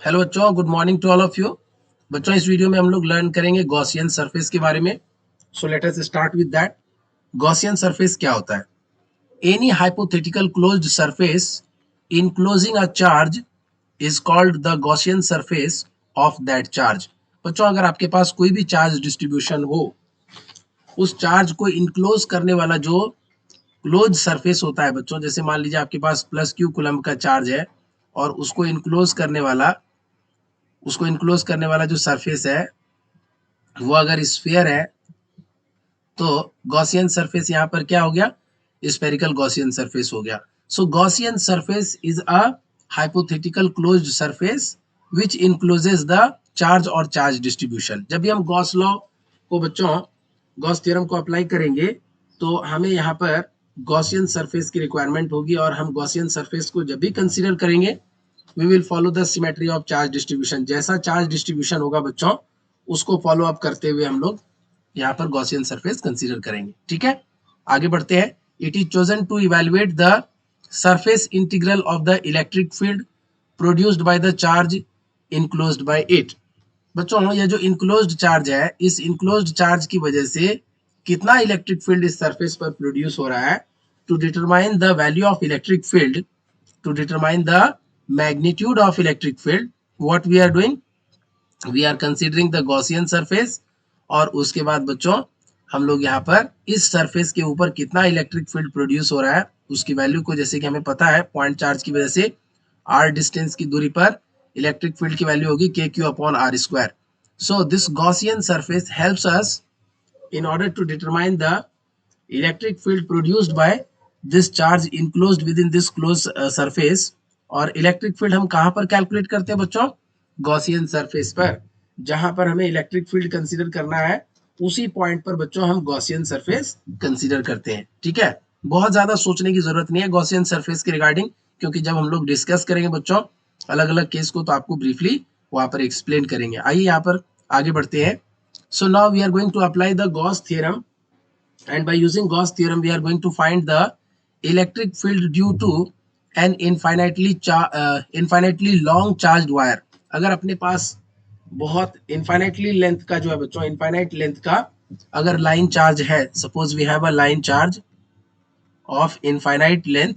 Hello बच्चों, good morning to all of you. बच्चों, इस वीडियो में हम लोग लर्न करेंगे गॉसियन सरफेस के बारे में। So let us start with that. Gaussian surface क्या होता है? Any hypothetical closed surface enclosing a charge is called the Gaussian surface of that charge. बच्चों, अगर आपके पास कोई भी चार्ज डिस्ट्रीब्यूशन हो, उस चार्ज को इनक्लोज करने वाला जो क्लोज सरफेस होता है बच्चों, जैसे मान लीजिए आपके पास प्लस क्यू कूलम्ब का चार्ज है और उसको इनक्लोज करने वाला जो सरफेस है वो अगर स्फीयर है, तो गॉसियन सरफेस यहाँ पर क्या हो गया? स्फेरिकल गॉसियन सरफेस हो गया। So Gaussian surface is a hypothetical closed surface which encloses the charge और चार्ज डिस्ट्रीब्यूशन। जब भी हम गॉस लॉ को बच्चों, गॉस थ्योरम को अप्लाई करेंगे, तो हमें यहाँ पर गॉसियन सरफेस की रिक्वायरमेंट होगी, और हम गॉसियन सरफेस को जब भी कंसीडर करेंगे, we will follow the symmetry of charge distribution. जैसा चार्ज डिस्ट्रीब्यूशन होगा बच्चों, उसको फॉलो अप करते हुए हम लोग यहाँ पर गॉसियन सरफेस कंसीडर करेंगे। ठीक है, आगे बढ़ते हैं। It is chosen to evaluate the surface integral of the electric field produced by the charge enclosed by it. बच्चों, ये जो इनक्लोज्ड चार्ज है, इस इनक्लोज्ड चार्ज की वजह से कितना इलेक्ट्रिक फील्ड इस सरफेस पर प्रोड्यूस हो रहा है। To determine the value of electric field, to determine the magnitude of electric field, what we are doing, we are considering the Gaussian surface। और उसके बाद बच्चों, हम लोग यहाँ पर इस सरफेस के ऊपर कितना इलेक्ट्रिक फील्ड प्रोड्यूस हो रहा है उसकी वैल्यू को, जैसे कि हमें पता है पॉइंट चार्ज की वजह से r डिस्टेंस की दूरी पर इलेक्ट्रिक फील्ड की वैल्यू होगी kq upon r square. So this Gaussian surface helps us in order to determine the electric field produced by this charge enclosed within this closed surface। और electric field हम कहां पर calculate करते हैं बच्चों? Gaussian surface पर। जहां पर हमें इलेक्ट्रिक फील्ड कंसीडर करना है, उसी पॉइंट पर बच्चों हम गॉसियन सरफेस कंसीडर करते हैं। ठीक है, बहुत ज्यादा सोचने की जरूरत नहीं है गॉसियन सरफेस के रिगार्डिंग, क्योंकि जब हम लोग डिस्कस करेंगे बच्चों अलग अलग केस को, तो आपको ब्रीफली वहां पर एक्सप्लेन करेंगे। आइए यहाँ पर आगे बढ़ते हैं। So now we are going to apply the Gauss theorem, and by using Gauss theorem we are going to find the electric field due to an infinitely long charged wire। अगर अपने पास बहुत infinitely लेंथ का जो है बच्चों, infinite length का अगर line charge है, suppose we have a line charge of infinite length,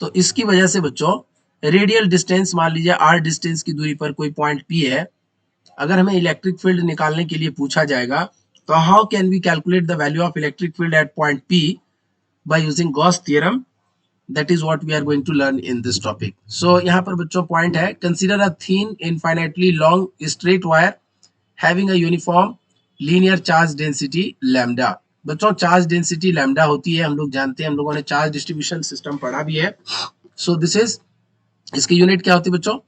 तो इसकी वजह से बच्चों रेडियल डिस्टेंस, मान लीजिए r डिस्टेंस की दूरी पर कोई पॉइंट P है, अगर हमें इलेक्ट्रिक फील्ड निकालने के लिए पूछा जाएगा, तो how can we calculate the value of electric field at point P by using Gauss theorem? That is what we are going to learn in this topic. So यहाँ पर बच्चों पॉइंट है, consider a thin infinitely long straight wire having a uniform linear charge density lambda. बच्चों, charge density lambda होती है, हम लोग जानते हैं, हम लोगों ने चार्ज डिस्ट्रीब्यूशन सिस्टम पढ़ा भी है। सो दिस इज, इसकी यूनिट क्या होती है बच्चों?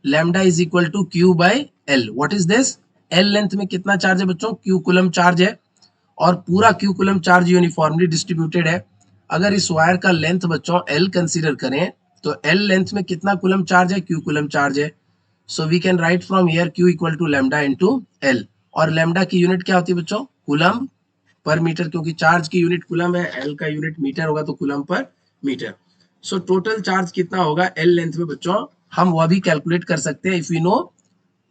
Lambda is equal to Q by L. What is this? L length में कितना चार्ज है बच्चों? क्यू कूलम चार्ज है, और पूरा Q coulomb charge uniformly distributed है। अगर इस वायर का लेंथ बच्चों एल कंसीडर करें, तो एल लेंथ में कितना कूलम चार्ज है? क्यू कूलम चार्ज है। So we can write from here Q equal to lambda into L. और लैम्डा की यूनिट क्या होती है बच्चों? कूलम पर मीटर, क्योंकि चार्ज की यूनिट कूलम है, एल का यूनिट मीटर होगा, तो coulomb per metre. So total charge कितना होगा एल लेंथ में बच्चों, हम वह भी कैलकुलेट कर सकते हैं if we know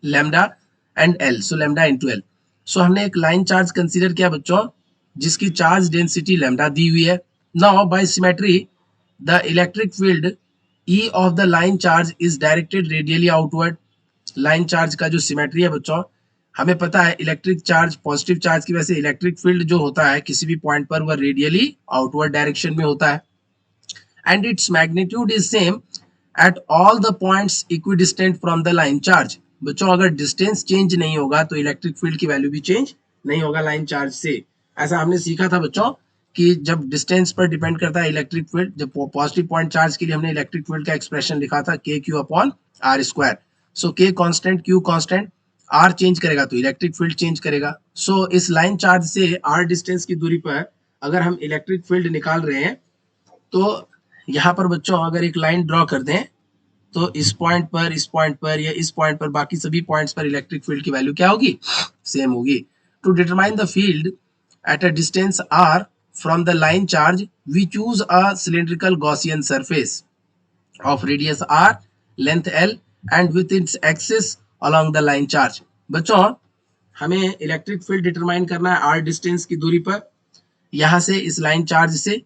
lambda and L. So lambda into L. So हमने एक लाइन चार्ज कंसीडर किया बच्चों, जिसकी चार्ज डेंसिटी लैम्डा दी हुई है। Now by symmetry the electric field E of the line charge is directed radially outward. Line charge का जो सिमेट्री है बच्चों, हमें पता है इलेक्ट्रिक चार्ज, पॉजिटिव चार्ज की वजह से इलेक्ट्रिक फील्ड जो होता है किसी भी पॉइंट पर, वह रेडियली आउटवर्ड डायरेक्शन में होता है, and its magnitude is same at all the points equidistant from the line charge। बच्चों, अगर डिस्टेंस चेंज नहीं होगा तो इलेक्ट्रिक फील्ड की वैल्यू भी चेंज नहीं होगा लाइन चार्ज से। ऐसा हमने सीखा था बच्चों कि जब डिस्टेंस पर डिपेंड करता है इलेक्ट्रिक फील्ड, जब पॉजिटिव पॉइंट चार्ज के लिए हमने इलेक्ट्रिक फील्ड का एक्सप्रेशन लिखा था K Q upon R square. So K constant, Q constant, R change करेगा तो इलेक्ट्रिक फील्ड चेंज करेगा। सो इस लाइन चार्ज से आर डिस्टेंस की दूरी पर अगर हम इलेक्ट्रिक फील्ड निकाल रहे हैं, तो यहाँ पर बच्चों अगर एक लाइन ड्रॉ कर दें, तो इस पॉइंट पर, इस पॉइंट पर या इस पॉइंट पर, बाकी सभी पॉइंट्स पर इलेक्ट्रिक फील्ड की वैल्यू क्या होगी? सेम होगी। To determine the field at a distance R from the line charge, we choose a cylindrical Gaussian surface of radius r, length l, and with its axis along the line charge। बच्चों हमें electric field determine करना है r distance की दूरी पर यहां से इस लाइन चार्ज से।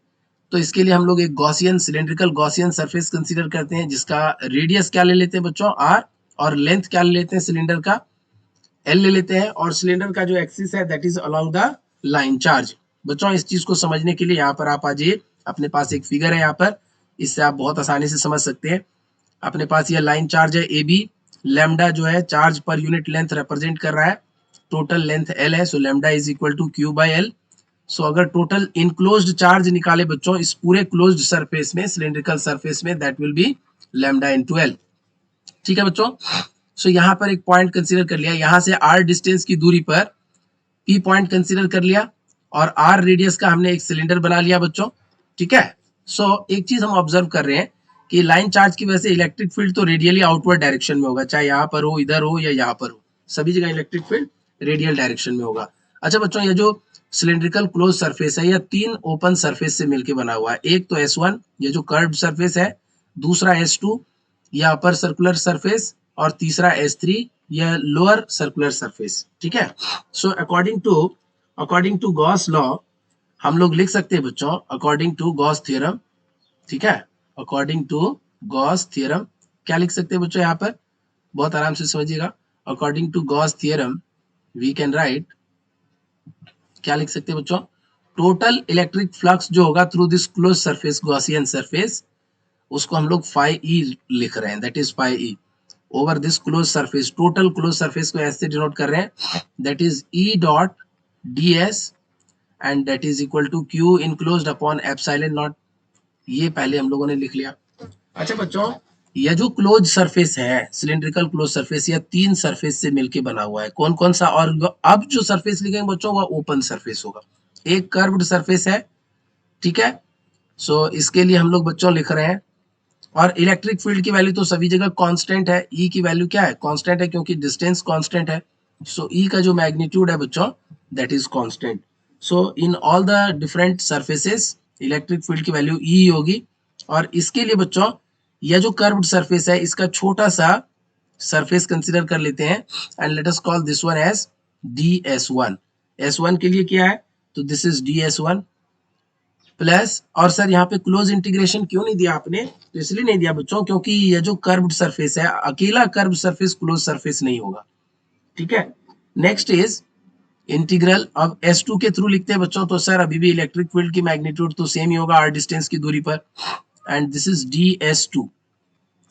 तो इसके लिए हम लोग एक Gaussian cylindrical Gaussian surface consider करते हैं जिसका रेडियस क्या ले लेते हैं बच्चों r, और लेंथ क्या ले लेते हैं सिलेंडर का l ले लेते हैं, और सिलेंडर का जो एक्सिस है that is along the line charge. बच्चों इस चीज को समझने के लिए यहाँ पर आप आ जाइए, अपने पास एक फिगर है यहाँ पर, इससे आप बहुत आसानी से समझ सकते हैं। अपने पास ये लाइन चार्ज है ए बी, लैम्डा जो है charge per unit length represent कर रहा है, टोटल लेंथ एल है, so lambda is equal to Q by L. So अगर टोटल इनक्लोज्ड चार्ज निकाले बच्चों इस पूरे क्लोज्ड सरफेस में, सिलेंड्रिकल सरफेस में, that will be lambda into L. ठीक है बच्चों, सो यहाँ पर एक पॉइंट कंसीडर कर लिया, यहाँ से r डिस्टेंस की दूरी पर p पॉइंट कंसीडर कर लिया, और r रेडियस का हमने एक सिलेंडर बना लिया बच्चों। ठीक है, सो एक चीज हम ऑब्जर्व कर रहे हैं कि लाइन चार्ज की वजह से इलेक्ट्रिक फील्ड तो रेडियली आउटवर्ड डायरेक्शन में होगा, चाहे यहाँ पर हो, इधर हो या यहाँ पर हो, सभी जगह इलेक्ट्रिक फील्ड रेडियल डायरेक्शन में होगा। अच्छा बच्चों, ये जो सिलेंड्रिकल क्लोज सरफेस है यह तीन ओपन सरफेस से मिलकर बना हुआ है। एक तो S1 ये जो कर्व्ड सरफेस है, दूसरा S2 यह अपर सर्कुलर सरफेस, और तीसरा S3 यह लोअर सर्कुलर सरफेस। ठीक है, so according to Gauss law हम लोग लिख सकते हैं बच्चों, अकॉर्डिंग टू गॉस थ्योरम। ठीक है, अकॉर्डिंग टू गॉस थ्योरम क्या लिख सकते हैं बच्चों, यहाँ पर बहुत आराम से समझिएगा। According to Gauss theorem we can write, क्या लिख सकते हैं बच्चों, टोटल इलेक्ट्रिक फ्लक्स जो होगा through this close surface, Gaussian surface, उसको हम लोग फाई ई लिख रहे हैं, that is phi E over this close surface. Total close surface को ऐसे डिनोट कर रहे हैं, that is E dot D S and that is equal to Q enclosed upon epsilon naught. ये पहले हम लोगों ने लिख लिया। अच्छा बच्चों, यह जो क्लोज सरफेस है, सिलेंड्रिकल क्लोज सरफेस, यह तीन सरफेस से मिलके बना हुआ है। कौन कौन सा? और अब जो सरफेस लिखेंगे बच्चों वह ओपन सरफेस होगा, एक कर्व्ड सरफेस है। ठीक है, सो इसके लिए हम लोग बच्चों लिख रहे हैं, और इलेक्ट्रिक फील्ड की वैल्यू तो सभी जगह कांस्टेंट है, ई की वैल्यू क्या है, कांस्टेंट है, क्योंकि डिस्टेंस कांस्टेंट है। सो ई का जो मैग्नीट्यूड है बच्चों that is constant. So in all the different surfaces electric field की वैल्यू ई होगी। और इसके लिए बच्चों यह जो कर्व्ड सरफेस है इसका छोटा सा सरफेस कंसीडर कर लेते हैं, and let us call this one as ds1। s1 के लिए क्या है, तो दिस इज ds1 प्लस, और सर यहाँ पे क्लोज इंटीग्रेशन क्यों नहीं दिया आपने, तो इसलिए नहीं दिया बच्चों क्योंकि ये जो कर्व्ड सरफेस है, अकेला कर्व्ड सरफेस क्लोज सरफेस नहीं होगा। ठीक है, नेक्स्ट इज इंटीग्रल। अब S2 के थ्रू लिखते हैं बच्चों, तो सर अभी भी इलेक्ट्रिक फील्ड की मैग्नीट्यूड तो सेम ही होगा r डिस्टेंस की दूरी पर, एंड दिस इज ds2।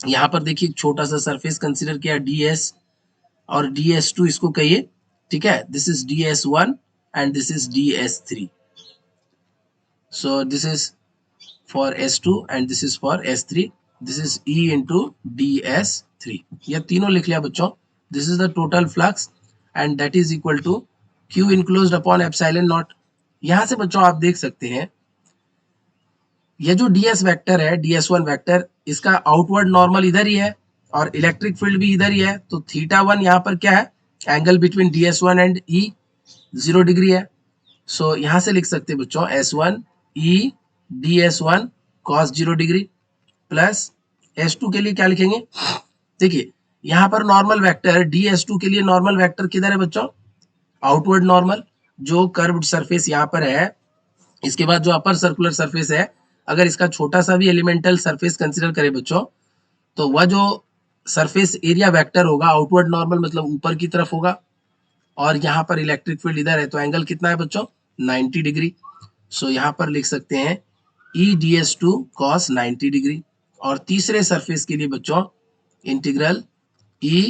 यहाँ पर देखिए छोटा सा सरफेस कंसीडर किया ds, और ds2 इसको कहिए। ठीक है, this is ds1 and this is ds3। So this is for S2 and this is for S3, this is E into ds3। ये तीनों लिख लिया बच्चों। This is the total flux and that is equal to Q enclosed upon epsilon naught। यहाँ से बच्चों आप देख सकते हैं ये जो ds वेक्टर है, ds1 वेक्टर, इसका आउटवर्ड नॉर्मल इधर ही है और इलेक्ट्रिक फील्ड भी इधर ही है, तो θ1 यहाँ पर क्या है, angle between ds1 and E 0 degree है। सो यहाँ से लिख सकते हैं बच्चों S1 E ds1 cos 0 degree plus S2 के लिए क्या लिखेंगे, देखिए यहाँ पर नॉर्मल वेक्टर ds2 के लिए नॉर्मल वेक्टर किधर है बच्चों, आउटवर्ड नॉर्मल, जो कर्व्ड सरफेस यहाँ पर है। इसके बाद जो अपर सर्कुलर सरफेस है, अगर इसका छोटा सा भी एलिमेंटल सरफेस कंसीडर करें बच्चों, तो वह जो सरफेस एरिया वेक्टर होगा आउटवर्ड नॉर्मल मतलब ऊपर की तरफ होगा, और यहाँ पर इलेक्ट्रिक फील्ड इधर है, तो एंगल कितना है बच्चों, 90 डिग्री। सो यहाँ पर लिख सकते हैं E ds2 cos 90 डिग्री। और तीसरे सरफेस के लिए बच्चों इंटीग्रल E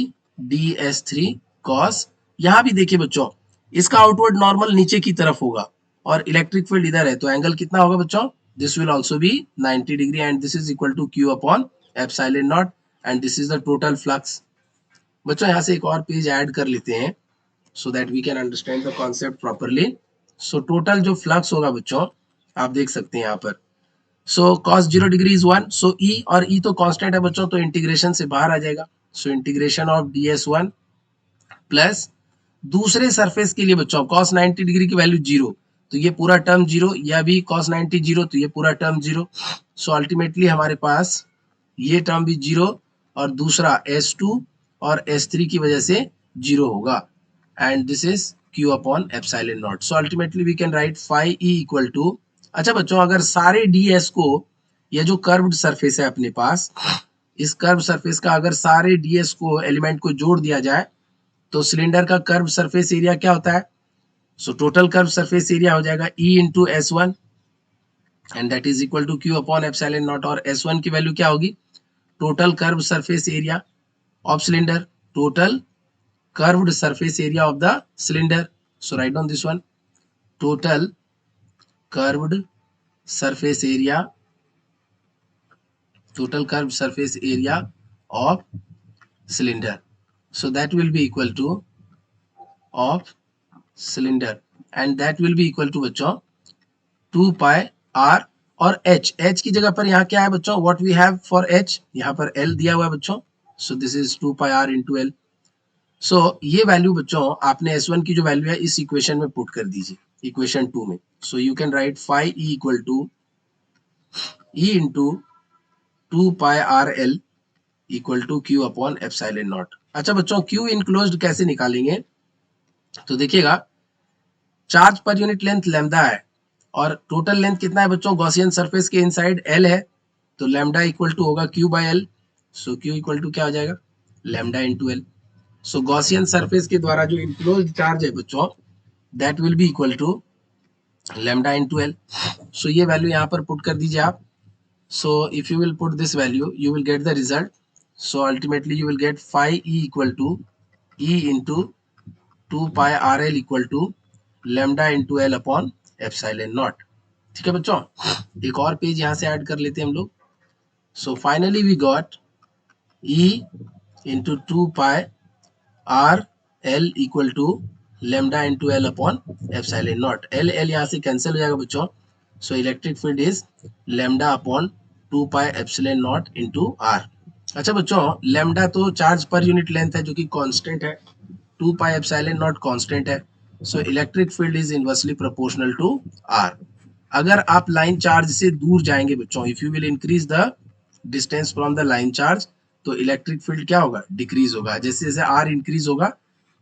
ds3 cos, यहाँ भी देखिए बच्चों इसका आउटवर्ड नॉर्मल नीचे की तरफ होगा और इलेक्ट्रिक फील्ड इधर है, तो एंगल कितना होगा बच्चों, this will also be 90 degree, and this is equal to Q upon epsilon naught, and this is the total flux. बच्चों यहाँ से एक और पेज ऐड कर लेते हैं so that we can understand the concept properly। so total जो flux होगा बच्चों आप देख सकते हैं यहाँ पर, so cos 0 degree is 1, so E, और E तो कांस्टेंट है बच्चों, तो इंटीग्रेशन से बाहर आ जाएगा, so integration of ds1 plus दूसरे सरफेस के लिए बच्चों cos 90 डिग्री की वैल्यू 0, तो ये पूरा टर्म 0, यह भी cos 90 0, तो ये पूरा टर्म 0। सो अल्टीमेटली हमारे पास ये टर्म भी 0 और दूसरा S2 और S3 की वजह से 0 होगा and this is Q upon epsilon naught. So ultimately we can write phi E equal to, अच्छा बच्चों अगर सारे ds को, ये जो कर्व्ड सरफेस है अपने पास, इस कर्व सरफेस का अगर सारे ds को एलिमेंट को जोड़ दिया जाए तो सिलेंडर का कर्व सरफेस एरिया क्या होता है? So total curve surface area हो जाएगा E into S1 and that is equal to Q upon epsilon naught. और S1 की वैल्यू क्या होगी? Total curve surface area of cylinder, total curved surface area of the cylinder. So write down this one, total curved surface area, total curved surface area of cylinder. So that will be equal to of cylinder and that will be equal to बच्चों 2 pi r और h की जगह पर यहाँ क्या है बच्चों? what we have for h, यहाँ पर l दिया हुआ है बच्चों. so this is 2 pi r into l. सो ये वैल्यू बच्चों आपने S1 की जो वैल्यू है इस इक्वेशन में पुट कर दीजिए, इक्वेशन 2 में. So you can write phi E equal to E into 2 pi R L equal to Q upon epsilon naught. अच्छा बच्चों Q इनक्लोज्ड कैसे निकालेंगे? तो देखिएगा charge per unit length lambda है और टोटल लेंथ कितना है बच्चों? गॉसियन सरफेस के इनसाइड L है तो लैम्डा इक्वल टू होगा Q by L. So Q equal to क्या हो जाएगा? Lambda into L. So Gaussian surface के द्वारा जो इनक्लोज्ड चार्ज है बच्चों that will be equal to lambda into L. So ये वैल्यू यहाँ पर पुट कर दीजिए आप. So if you will put this value, you will get the result. So ultimately you will get phi E equal to E into 2 pi RL equal to lambda into L upon epsilon naught. ठीक है बच्चों, एक और page यहाँ से add कर लेते हैं हम लोग. So finally we got E into 2 pi R L equal to lambda into L upon epsilon naught. L L यहाँ से कैंसिल हो जाएगा बच्चों. So electric field is lambda upon 2 pi epsilon naught into R. अच्छा बच्चों lambda तो charge per unit length है जो कि कांस्टेंट है, 2 पाई एप्सिलॉन नॉट कांस्टेंट है. So electric field is inversely proportional to R. अगर आप लाइन चार्ज से दूर जाएंगे बच्चों, if you will increase the distance from the line charge तो इलेक्ट्रिक फील्ड क्या होगा? डिक्रीज होगा. जैसे जैसे आर इंक्रीज होगा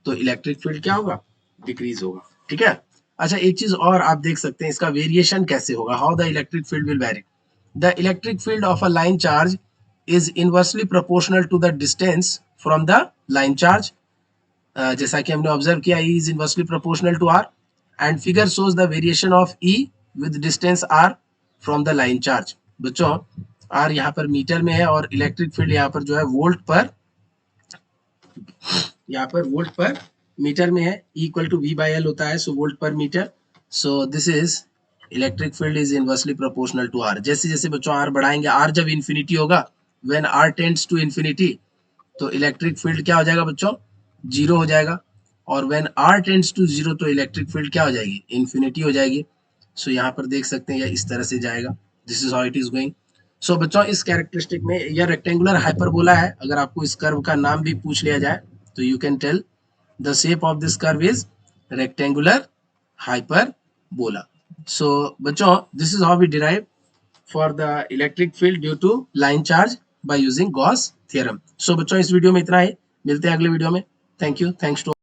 तो इलेक्ट्रिक फील्ड क्या होगा? डिक्रीज होगा. ठीक है. अच्छा एक चीज और आप देख सकते हैं इसका वेरिएशन कैसे होगा, how the electric field will vary. The electric field of a line charge is inversely proportional to the distance from the line charge. जैसा कि हमने ऑब्जर्व किया E is inversely proportional to R and figure shows the variation of E with distance R from the line charge. बच्चों R यहाँ पर metre में है और इलेक्ट्रिक फील्ड यहाँ पर जो है वोल्ट पर, यहाँ पर वोल्ट पर मीटर में है. E equal to V by L होता है, so volt per metre. So this is electric field is inversely proportional to R. जैसे जैसे बच्चों R बढ़ाएंगे, R जब इन्फिनिटी होगा, when R tends to infinity तो इलेक्ट्रिक फील्ड क्या हो जाएगा बच्चों? जीरो हो जाएगा. और when R tends to zero तो इलेक्ट्रिक फील्ड क्या हो जाएगी? इन्फिनिटी हो जाएगी. सो यहाँ पर देख सकते हैं यह इस तरह से जाएगा. This is how it is going. So बच्चों इस कैरेक्टरिस्टिक में यह रेक्टेंगुलर हाइपरबोला है. अगर आपको इस कर्व का नाम भी पूछ लिया जाए तो you can tell the shape of this curve is rectangular hyperbola. So बच्चों this is how we derive for the electric field due to line charge by using Gauss theorem. So बच्चों इस वीडियो में इतना ही, मिलते हैं अगले video में. Thank you. Thanks to